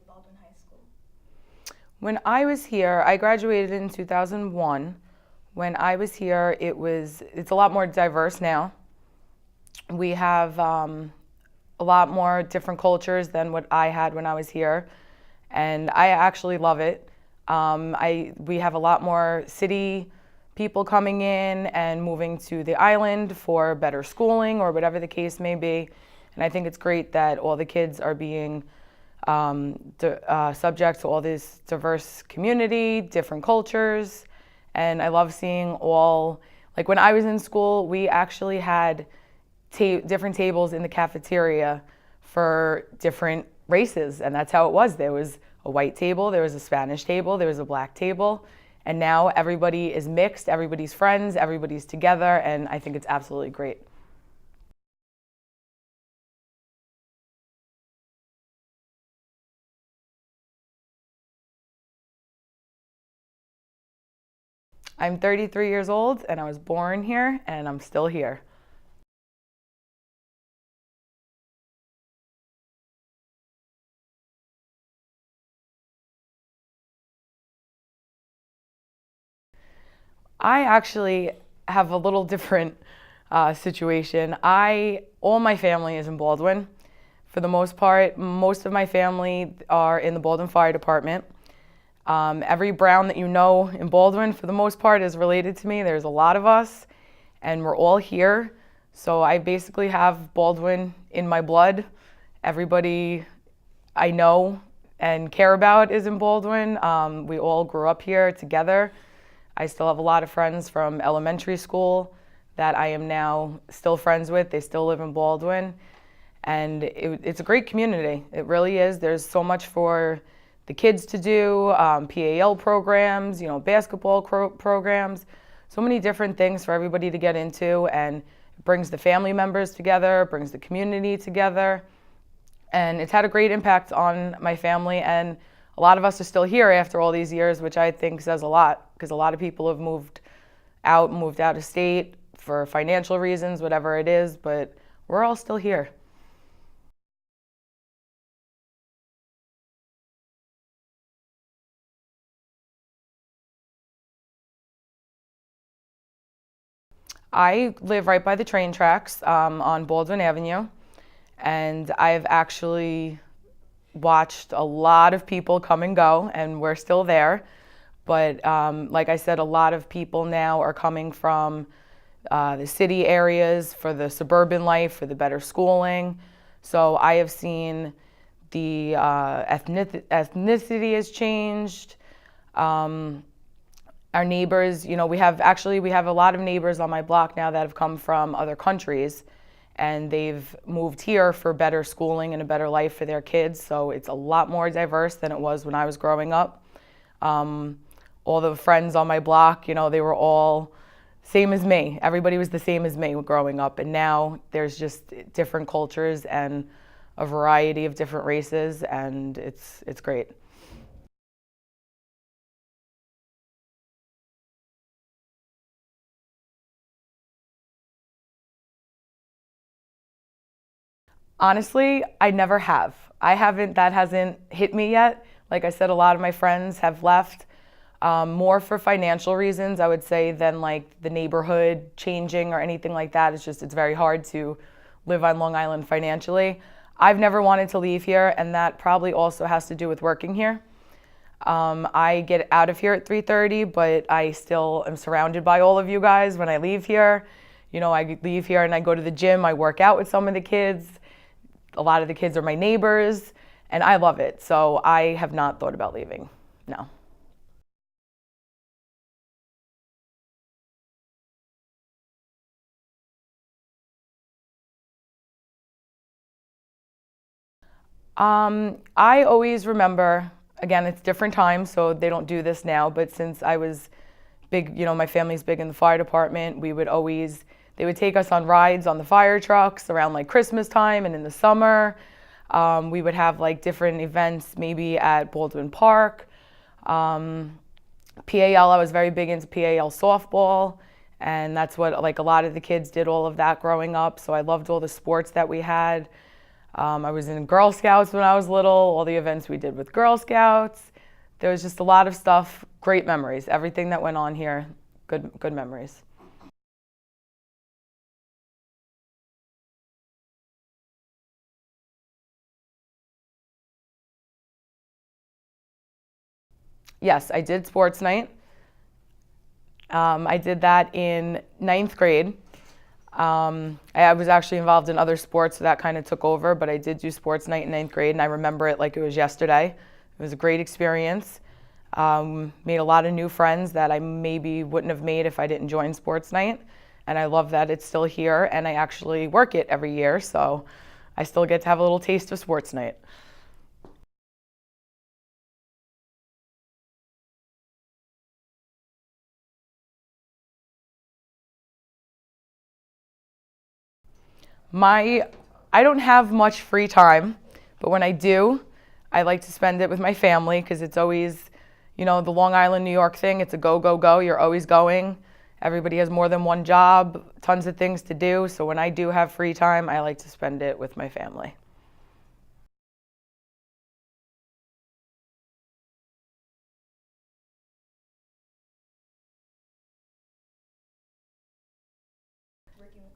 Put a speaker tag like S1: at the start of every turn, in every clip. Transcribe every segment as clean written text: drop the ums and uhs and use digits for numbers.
S1: Baldwin High School?
S2: When I was here, I graduated in 2001. When I was here, it's a lot more diverse now. We have a lot more different cultures than what I had when I was here, and I actually love it. We have a lot more city people coming in and moving to the island for better schooling or whatever the case may be. And I think it's great that all the kids are being subject to all this diverse community, different cultures. And I love seeing all, like when I was in school, we actually had different tables in the cafeteria for different races, and that's how it was. There was a white table, there was a Spanish table, there was a black table, and now everybody is mixed, everybody's friends, everybody's together, and I think it's absolutely great. I'm 33 years old, and I was born here, and I'm still here. I actually have a little different situation. All my family is in Baldwin. For the most part, most of my family are in the Baldwin Fire Department. Every Brown that you know in Baldwin, for the most part, is related to me. There's a lot of us, and we're all here. So I basically have Baldwin in my blood. Everybody I know and care about is in Baldwin. We all grew up here together. I still have a lot of friends from elementary school that I am now still friends with. They still live in Baldwin. And it's a great community. It really is. There's so much for the kids to do, PAL programs, basketball programs, so many different things for everybody to get into. And it brings the family members together, brings the community together. And it's had a great impact on my family, and a lot of us are still here after all these years, which I think says a lot, because a lot of people have moved out of state for financial reasons, whatever it is, but we're all still here. I live right by the train tracks on Baldwin Avenue, and I've actually watched a lot of people come and go, and we're still there. But like I said, a lot of people now are coming from the city areas for the suburban life, for the better schooling. So I have seen the ethnicity has changed. Our neighbors, we have a lot of neighbors on my block now that have come from other countries, and they've moved here for better schooling and a better life for their kids. So it's a lot more diverse than it was when I was growing up. All the friends on my block, they were all same as me. Everybody was the same as me growing up, and now there's just different cultures and a variety of different races, and it's great. Honestly, I never have. That hasn't hit me yet. Like I said, a lot of my friends have left more for financial reasons, I would say, than like the neighborhood changing or anything like that. It's very hard to live on Long Island financially. I've never wanted to leave here, and that probably also has to do with working here. I get out of here at 3:30, but I still am surrounded by all of you guys when I leave here. I leave here and I go to the gym, I work out with some of the kids. A lot of the kids are my neighbors, and I love it. So I have not thought about leaving. No. I always remember, again, it's different times, so they don't do this now, but since I was big, my family's big in the fire department, they would take us on rides on the fire trucks around like Christmas time and in the summer. We would have like different events, maybe at Baldwin Park. PAL, I was very big into PAL softball, and that's what like a lot of the kids did all of that growing up. So I loved all the sports that we had. I was in Girl Scouts when I was little, all the events we did with Girl Scouts. There was just a lot of stuff, great memories. Everything that went on here, good memories. Yes, I did sports night. I did that in ninth grade. I was actually involved in other sports, so that kind of took over, but I did do sports night in ninth grade, and I remember it like it was yesterday. It was a great experience. Made a lot of new friends that I maybe wouldn't have made if I didn't join sports night, and I love that it's still here, and I actually work it every year, so I still get to have a little taste of sports night. My, I don't have much free time, but when I do, I like to spend it with my family because it's always, the Long Island, New York thing. It's a go, go, go. You're always going. Everybody has more than one job, tons of things to do. So when I do have free time, I like to spend it with my family.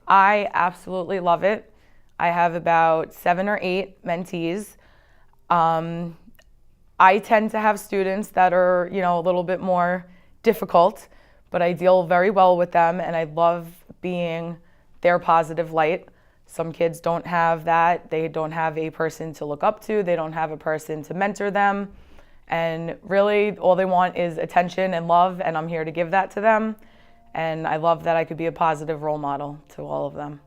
S2: I absolutely love it. I have about 7 or 8 mentees. Um, I tend to have students that are, a little bit more difficult, but I deal very well with them and I love being their positive light. Some kids don't have that. They don't have a person to look up to. They don't have a person to mentor them. And really, all they want is attention and love, and I'm here to give that to them. And I love that I could be a positive role model to all of them.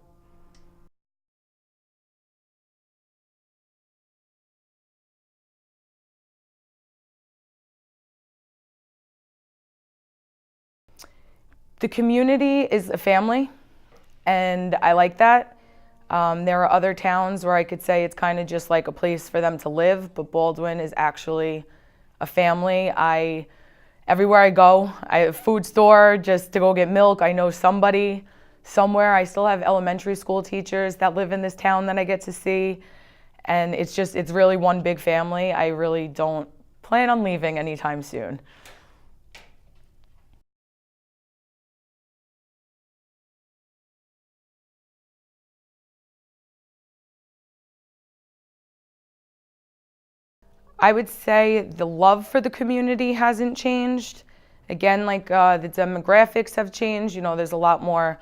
S2: The community is a family, and I like that. There are other towns where I could say it's kind of just like a place for them to live, but Baldwin is actually a family. Everywhere I go, I have a food store just to go get milk. I know somebody somewhere. I still have elementary school teachers that live in this town that I get to see. And it's really one big family. I really don't plan on leaving anytime soon. I would say the love for the community hasn't changed. Again, like the demographics have changed. There's a lot more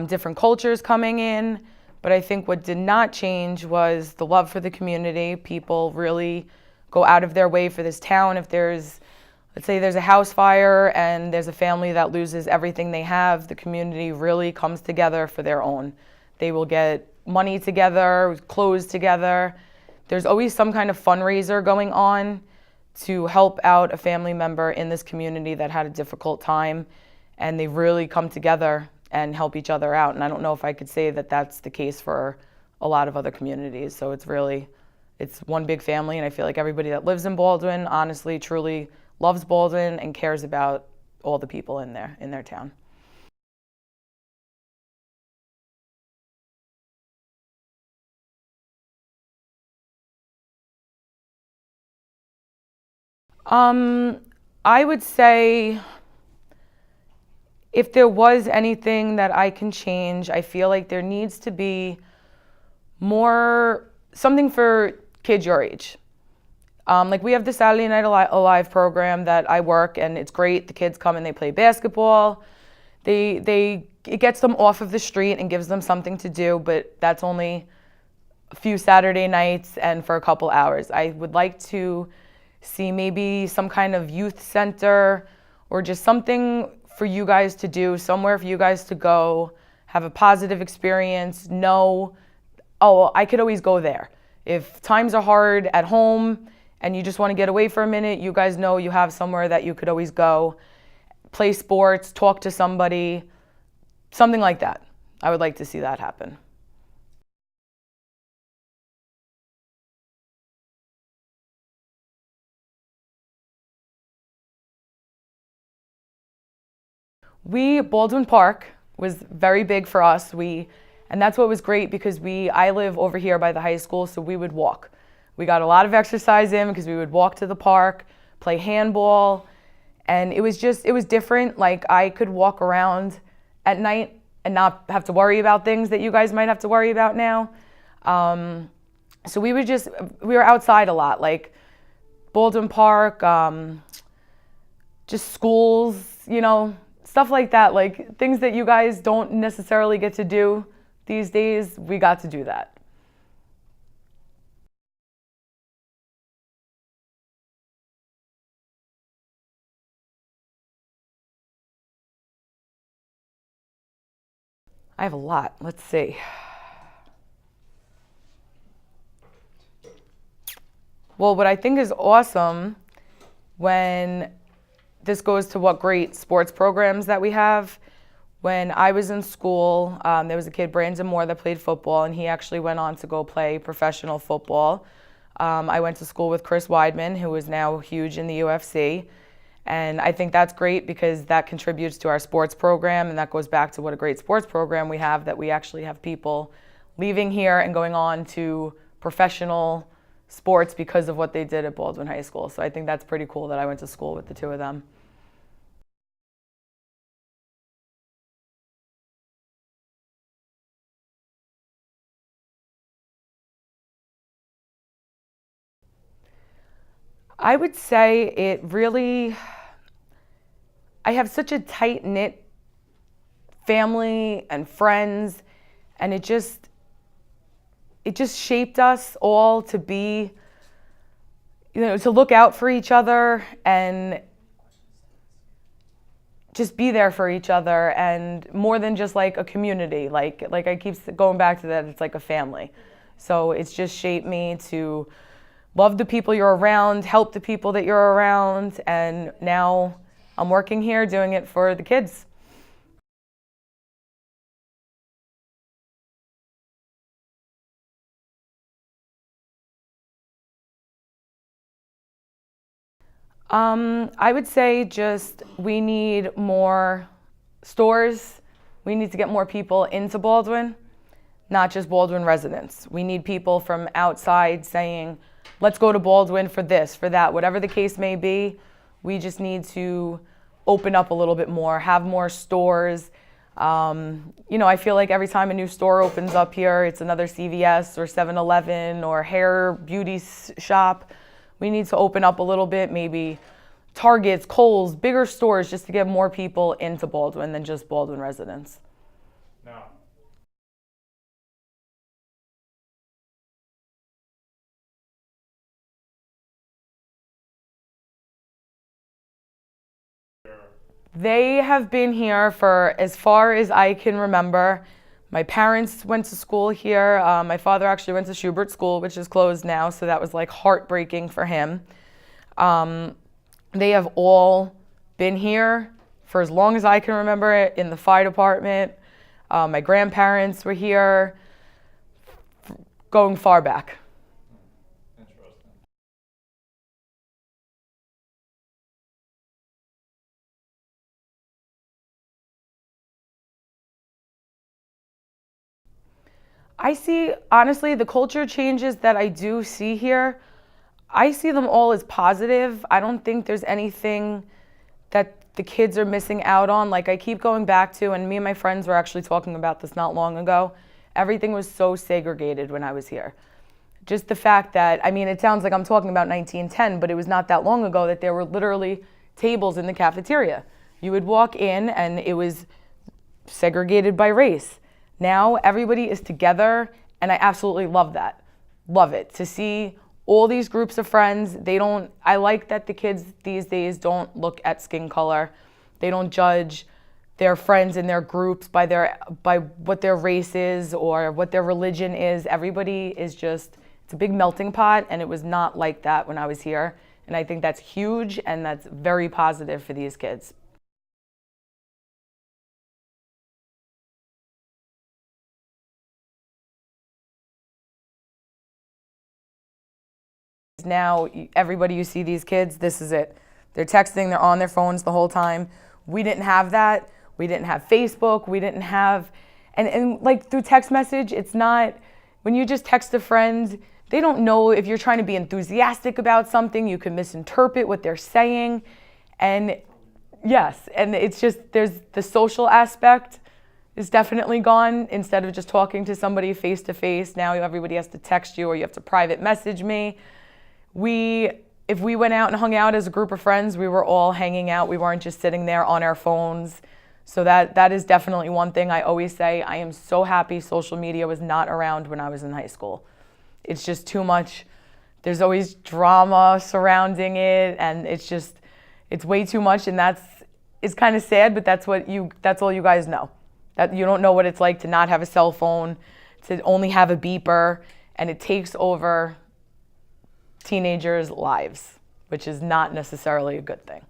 S2: different cultures coming in. But I think what did not change was the love for the community. People really go out of their way for this town. If let's say there's a house fire and there's a family that loses everything they have, the community really comes together for their own. They will get money together, clothes together. There's always some kind of fundraiser going on to help out a family member in this community that had a difficult time, and they really come together and help each other out. And I don't know if I could say that that's the case for a lot of other communities. So it's one big family, and I feel like everybody that lives in Baldwin honestly, truly loves Baldwin and cares about all the people in their town. Um, I would say if there was anything that I can change, I feel like there needs to be more something for kids your age. Like we have the Saturday Night Alive program that I work, and it's great. The kids come and they play basketball. It gets them off of the street and gives them something to do, but that's only a few Saturday nights and for a couple hours. I would like to see maybe some kind of youth center or just something for you guys to do, somewhere for you guys to go, have a positive experience, know, oh, I could always go there. If times are hard at home and you just want to get away for a minute, you guys know you have somewhere that you could always go, play sports, talk to somebody, something like that. I would like to see that happen. Baldwin Park was very big for us. We And that's what was great because I live over here by the high school, so we would walk. We got a lot of exercise in because we would walk to the park, play handball, and it was different. Like I could walk around at night and not have to worry about things that you guys might have to worry about now. So we were outside a lot, like Baldwin Park, just schools, stuff like that, like things that you guys don't necessarily get to do these days, we got to do that. I have a lot. Let's see. Well, what I think is awesome when this goes to what great sports programs that we have. When I was in school, there was a kid, Brandon Moore, that played football, and he actually went on to go play professional football. I went to school with Chris Weidman, who is now huge in the UFC. And I think that's great because that contributes to our sports program, and that goes back to what a great sports program we have, that we actually have people leaving here and going on to professional sports because of what they did at Baldwin High School. So I think that's pretty cool that I went to school with the two of them. I would say I have such a tight-knit family and friends, and it just shaped us all to be, to look out for each other and just be there for each other, and more than just like a community. Like I keep going back to that, it's like a family. So it's just shaped me to love the people you're around, help the people that you're around, and now I'm working here doing it for the kids. I would say just we need more stores. We need to get more people into Baldwin, not just Baldwin residents. We need people from outside saying, let's go to Baldwin for this, for that, whatever the case may be. We just need to open up a little bit more, have more stores. I feel like every time a new store opens up here, it's another CVS or 7-Eleven or hair beauty shop. We need to open up a little bit, maybe Targets, Kohl's, bigger stores, just to get more people into Baldwin than just Baldwin residents.
S1: Now,
S2: They have been here for as far as I can remember. My parents went to school here. My father actually went to Schubert School, which is closed now, so that was like heartbreaking for him. They have all been here for as long as I can remember it in the fire department. My grandparents were here, going far back.
S1: interesting.
S2: I see, honestly, the culture changes that I do see here, I see them all as positive. I don't think there's anything that the kids are missing out on. Like I keep going back to, and me and my friends were actually talking about this not long ago, everything was so segregated when I was here. Just the fact that, it sounds like I'm talking about 1910, but it was not that long ago that there were literally tables in the cafeteria. You would walk in and it was segregated by race. Now everybody is together, and I absolutely love that. Love it. To see all these groups of friends, I like that the kids these days don't look at skin color. They don't judge their friends in their groups by what their race is or what their religion is. Everybody is just, it's a big melting pot, and it was not like that when I was here. And I think that's huge, and that's very positive for these kids. Now, everybody you see these kids, this is it. They're texting, they're on their phones the whole time. We didn't have that. We didn't have Facebook. We didn't have And like through text message, it's not, when you just text a friend, they don't know if you're trying to be enthusiastic about something, you can misinterpret what they're saying. And yes, and it's just, there's the social aspect is definitely gone. Instead of just talking to somebody face to face, now everybody has to text you or you have to private message me. If we went out and hung out as a group of friends, we were all hanging out. We weren't just sitting there on our phones. So that is definitely one thing I always say. I am so happy social media was not around when I was in high school. It's just too much. There's always drama surrounding it, and it's way too much, and it's kind of sad, but that's all you guys know. That you don't know what it's like to not have a cell phone, to only have a beeper, and it takes over teenagers' lives, which is not necessarily a good thing.